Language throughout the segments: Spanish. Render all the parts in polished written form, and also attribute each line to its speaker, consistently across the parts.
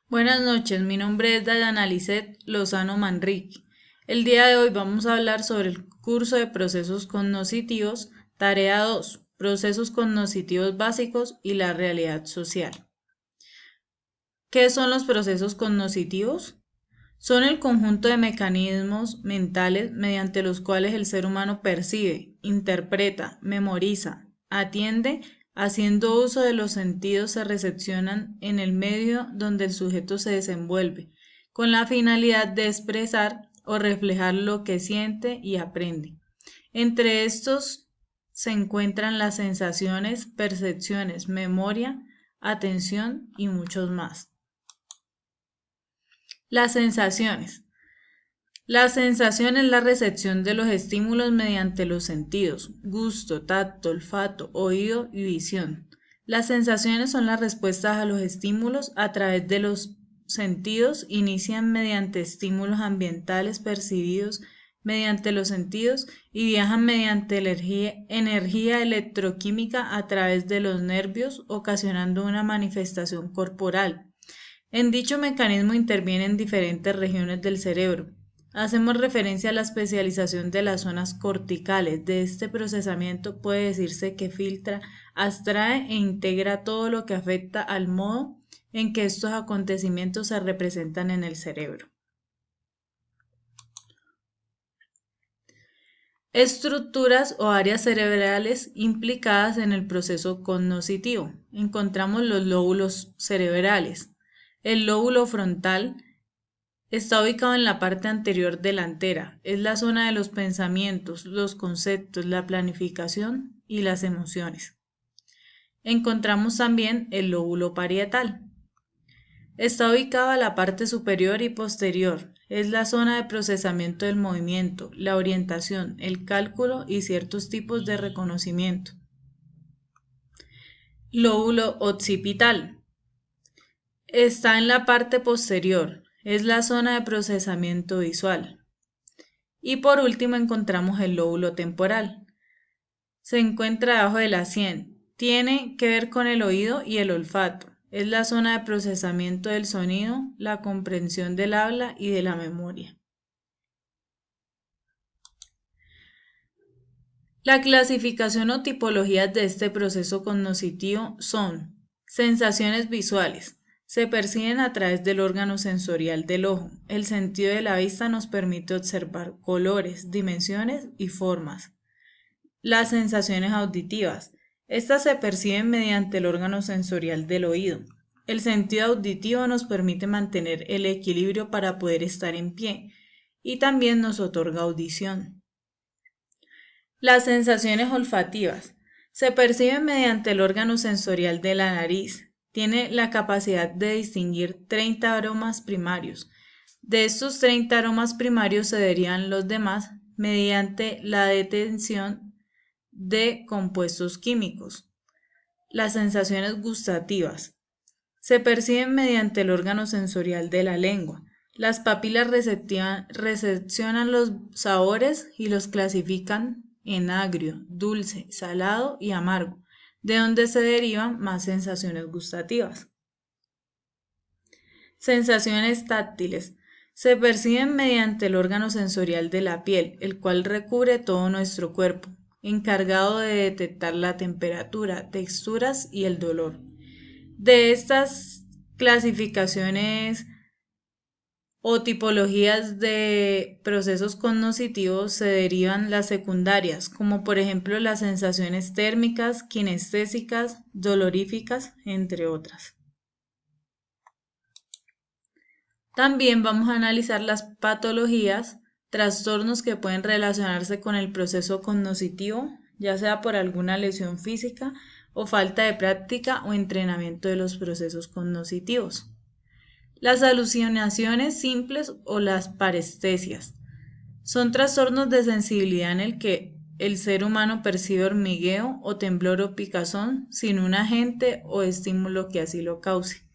Speaker 1: Buenas noches, mi nombre es Dayana Lisset Lozano Manrique. El día de hoy vamos a hablar sobre el curso de procesos cognitivos, tarea 2, procesos cognitivos básicos y la realidad social. ¿Qué son los procesos cognitivos? Son el conjunto de mecanismos mentales mediante los cuales el ser humano percibe, interpreta, memoriza, atiende, haciendo uso de los sentidos se recepcionan en el medio donde el sujeto se desenvuelve, con la finalidad de expresar o reflejar lo que siente y aprende. Entre estos se encuentran las sensaciones, percepciones, memoria, atención y muchos más. Las sensaciones. La sensación es la recepción de los estímulos mediante los sentidos, gusto, tacto, olfato, oído y visión. Las sensaciones son las respuestas a los estímulos a través de los sentidos, inician mediante estímulos ambientales percibidos mediante los sentidos y viajan mediante energía electroquímica a través de los nervios, ocasionando una manifestación corporal. En dicho mecanismo intervienen diferentes regiones del cerebro. Hacemos referencia a la especialización de las zonas corticales. De este procesamiento puede decirse que filtra, abstrae e integra todo lo que afecta al modo en que estos acontecimientos se representan en el cerebro. Estructuras o áreas cerebrales implicadas en el proceso cognitivo. Encontramos los lóbulos cerebrales. El lóbulo frontal está ubicado en la parte anterior delantera. Es la zona de los pensamientos, los conceptos, la planificación y las emociones. Encontramos también el lóbulo parietal. Está ubicado a la parte superior y posterior. Es la zona de procesamiento del movimiento, la orientación, el cálculo y ciertos tipos de reconocimiento. Lóbulo occipital. Está en la parte posterior. Es la zona de procesamiento visual. Y por último encontramos el lóbulo temporal. Se encuentra debajo de la sien. Tiene que ver con el oído y el olfato. Es la zona de procesamiento del sonido, la comprensión del habla y de la memoria. La clasificación o tipologías de este proceso cognitivo son sensaciones visuales. Se perciben a través del órgano sensorial del ojo. El sentido de la vista nos permite observar colores, dimensiones y formas. Las sensaciones auditivas. Estas se perciben mediante el órgano sensorial del oído. El sentido auditivo nos permite mantener el equilibrio para poder estar en pie y también nos otorga audición. Las sensaciones olfativas. Se perciben mediante el órgano sensorial de la nariz. Tiene la capacidad de distinguir 30 aromas primarios. De estos 30 aromas primarios se derivan los demás mediante la detección de compuestos químicos. Las sensaciones gustativas. Se perciben mediante el órgano sensorial de la lengua. Las papilas recepcionan los sabores y los clasifican en agrio, dulce, salado y amargo, de donde se derivan más sensaciones gustativas. Sensaciones táctiles. Se perciben mediante el órgano sensorial de la piel, el cual recubre todo nuestro cuerpo, encargado de detectar la temperatura, texturas y el dolor. De estas clasificaciones o tipologías de procesos cognitivos se derivan las secundarias, como por ejemplo las sensaciones térmicas, kinestésicas, doloríficas, entre otras. También vamos a analizar las patologías, trastornos que pueden relacionarse con el proceso cognitivo, ya sea por alguna lesión física o falta de práctica o entrenamiento de los procesos cognitivos. Las alucinaciones simples o las parestesias son trastornos de sensibilidad en el que el ser humano percibe hormigueo o temblor o picazón sin un agente o estímulo que así lo cause.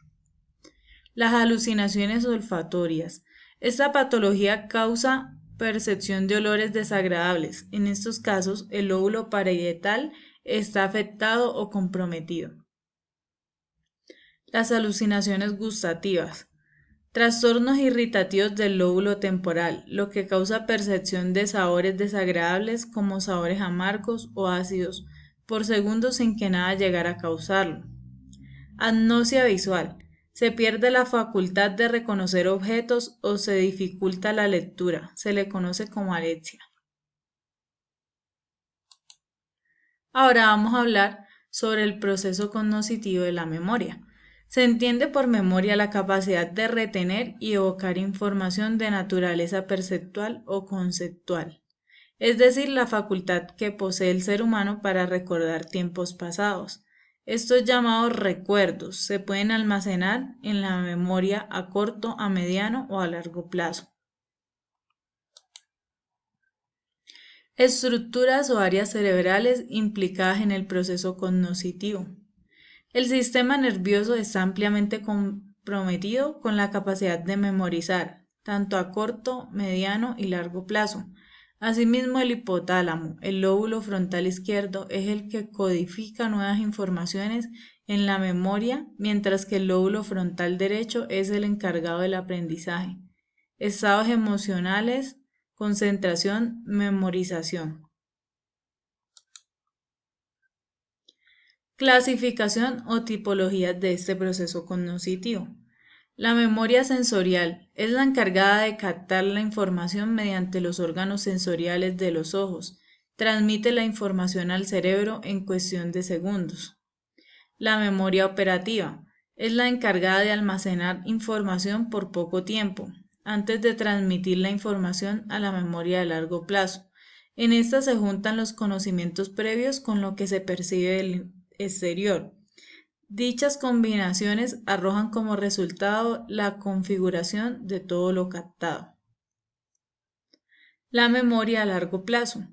Speaker 1: Las alucinaciones olfatorias. Esta patología causa percepción de olores desagradables. En estos casos, el lóbulo parietal está afectado o comprometido. Las alucinaciones gustativas. Trastornos irritativos del lóbulo temporal, lo que causa percepción de sabores desagradables como sabores amargos o ácidos por segundos sin que nada llegara a causarlo. Agnosia visual. Se pierde la facultad de reconocer objetos o se dificulta la lectura. Se le conoce como alexia. Ahora vamos a hablar sobre el proceso cognoscitivo de la memoria. Se entiende por memoria la capacidad de retener y evocar información de naturaleza perceptual o conceptual, es decir, la facultad que posee el ser humano para recordar tiempos pasados. Estos llamados recuerdos se pueden almacenar en la memoria a corto, a mediano o a largo plazo. Estructuras o áreas cerebrales implicadas en el proceso cognoscitivo. El sistema nervioso está ampliamente comprometido con la capacidad de memorizar, tanto a corto, mediano y largo plazo. Asimismo, el hipotálamo, el lóbulo frontal izquierdo, es el que codifica nuevas informaciones en la memoria, mientras que el lóbulo frontal derecho es el encargado del aprendizaje, estados emocionales, concentración, memorización. Clasificación o tipologías de este proceso cognoscitivo. La memoria sensorial es la encargada de captar la información mediante los órganos sensoriales de los ojos. Transmite la información al cerebro en cuestión de segundos. La memoria operativa es la encargada de almacenar información por poco tiempo, antes de transmitir la información a la memoria de largo plazo. En esta se juntan los conocimientos previos con lo que se percibe del exterior. Dichas combinaciones arrojan como resultado la configuración de todo lo captado. La memoria a largo plazo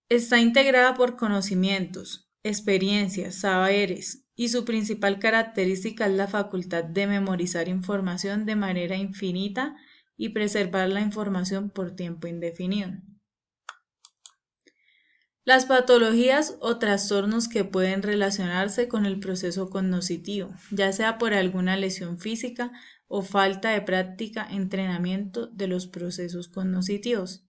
Speaker 1: está integrada por conocimientos, experiencias, saberes, y su principal característica es la facultad de memorizar información de manera infinita y preservar la información por tiempo indefinido. Las patologías o trastornos que pueden relacionarse con el proceso cognoscitivo, ya sea por alguna lesión física o falta de práctica, entrenamiento de los procesos cognitivos.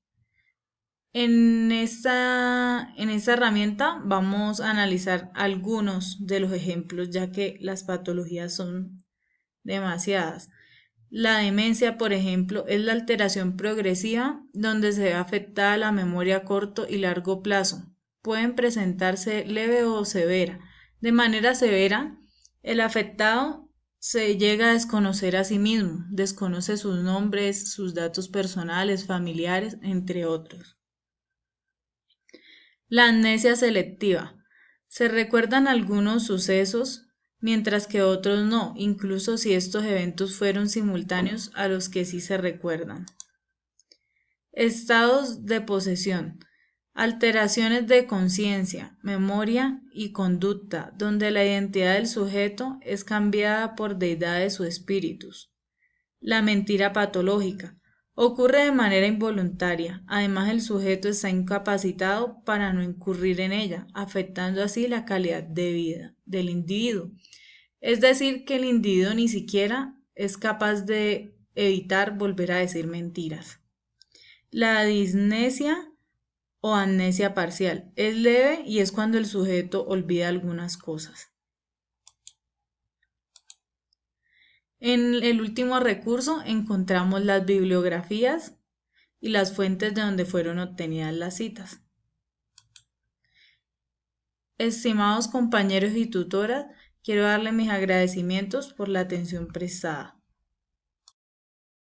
Speaker 1: En esta herramienta vamos a analizar algunos de los ejemplos, ya que las patologías son demasiadas. La demencia, por ejemplo, es la alteración progresiva donde se ve afectada la memoria a corto y largo plazo. Pueden presentarse leve o severa. De manera severa, el afectado se llega a desconocer a sí mismo, desconoce sus nombres, sus datos personales, familiares, entre otros. La amnesia selectiva. Se recuerdan algunos sucesos, mientras que otros no, incluso si estos eventos fueron simultáneos a los que sí se recuerdan. Estados de posesión. Alteraciones de conciencia, memoria y conducta, donde la identidad del sujeto es cambiada por deidades o espíritus. La mentira patológica. Ocurre de manera involuntaria, además el sujeto está incapacitado para no incurrir en ella, afectando así la calidad de vida del individuo. Es decir, que el individuo ni siquiera es capaz de evitar volver a decir mentiras. La disnesia o amnesia parcial es leve y es cuando el sujeto olvida algunas cosas. En el último recurso encontramos las bibliografías y las fuentes de donde fueron obtenidas las citas. Estimados compañeros y tutoras, quiero darles mis agradecimientos por la atención prestada.